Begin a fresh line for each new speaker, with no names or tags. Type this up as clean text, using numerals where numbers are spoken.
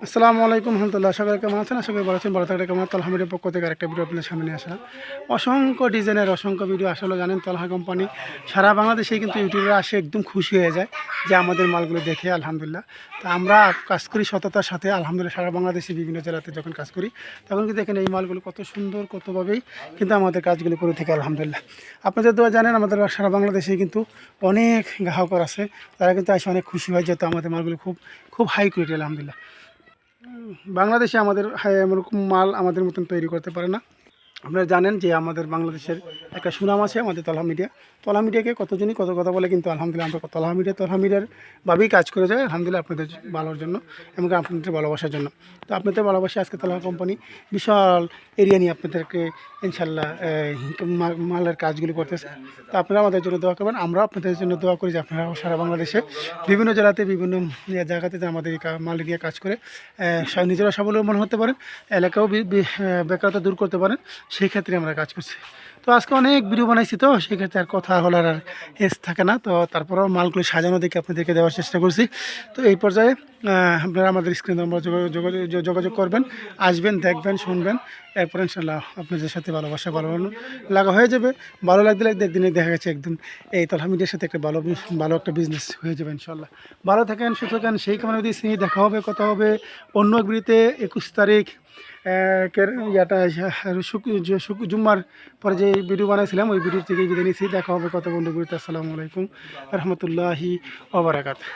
আসসালামু আলাইকুম রহমতুল্লাহ। সবাই কেমন আছেন? আশা করি ভালো আছেন। ভালো থাকলে কেমন? তলহামিদের পক্ষ থেকে আরেকটা ভিডিও আপনাদের সামনে নিয়ে আসা। অসংখ্য ডিজাইনের অসংখ্য ভিডিও আসলে জানেন তলহা কোম্পানি সারা বাংলাদেশে কিন্তু ইউটিউবে আসে একদম খুশি হয়ে যায় যে আমাদের মালগুলো দেখে আলহামদুলিল্লাহ। তো আমরা কাজ করি সততার সাথে আলহামদুলিল্লাহ। সারা বাংলাদেশে বিভিন্ন জেলাতে যখন কাজ করি তখন কিন্তু দেখেন এই মালগুলো কত সুন্দর কতভাবেই কিন্তু আমাদের কাজগুলো করে থেকে আলহামদুলিল্লাহ। আপনাদের দোয়া জানেন আমাদের সারা বাংলাদেশে কিন্তু অনেক গ্রাহক আছে, তারা কিন্তু এসে অনেক খুশি হয় যেহেতু আমাদের মালগুলো খুব খুব হাই কোয়ালিটি আলহামদুলিল্লাহ। বাংলাদেশে আমাদের এরকম মাল আমাদের মতন তৈরি করতে পারে না। আপনারা জানেন যে আমাদের বাংলাদেশের একটা সুনাম আছে আমাদের তলহা মিডিয়াকে কতজনই কত কথা বলে, কিন্তু আলহামদুলিল্লাহ আমরা তলহা মিডিয়ার ভাবেই কাজ করে যায় আলহামদুলিল্লাহ আপনাদের ভালোর জন্য এবং আপনাদের ভালোবাসার জন্য। তো আপনাদের ভালোবাসা আজকে তলহা কোম্পানি বিশাল এরিয়া নিয়ে আপনাদেরকে ইনশাল্লাহ মালের কাজগুলি করতেছে। তো আপনারা আমাদের জন্য দোয়া করবেন, আমরা আপনাদের জন্য দোয়া করি যে আপনারা সারা বাংলাদেশে বিভিন্ন জেলাতে বিভিন্ন জায়গাতে আমাদের এই মাল নিয়ে কাজ করে নিজেরা স্বাবলম্বন হতে পারেন, এলাকাও বেকারত্ব দূর করতে পারেন, সেই ক্ষেত্রে আমরা কাজ করছি। তো আজকে অনেক ভিডিও বানাইছি, তো সেক্ষেত্রে আর কথা বলার আর এজ থাকে না। তো তারপরেও মালগুলো সাজানো দেখে আপনাদেরকে দেওয়ার চেষ্টা করছি। তো এই পর্যায়ে আপনারা আমাদের স্ক্রিন নম্বর যোগাযোগ করবেন, আসবেন, দেখবেন, শুনবেন, এরপর ইনশাল্লাহ আপনাদের সাথে ভালোবাসা ভালো লাগা হয়ে যাবে। ভালো লাগতে একদিনে দেখা গেছে একদম এই তলহা মিডিয়ার সাথে একটা ভালো একটা বিজনেস হয়ে যাবে ইনশাল্লাহ। ভালো থাকেন, সুস্থ থাকেন, সেই কারণে দিয়েছি। দেখা হবে, কথা হবে অন্য এক ভিডিওতে 21 তারিখ ইয়াটা জুম্মার পরে যে ভিডিও বানাইছিলাম ওই ভিডিও থেকে বিদায় নিয়েছি। দেখা হবে কত বন্ধু ভিডিওতে। আসসালামু আলাইকুম রহমতুল্লাহি ওয়া বারাকাতুহু।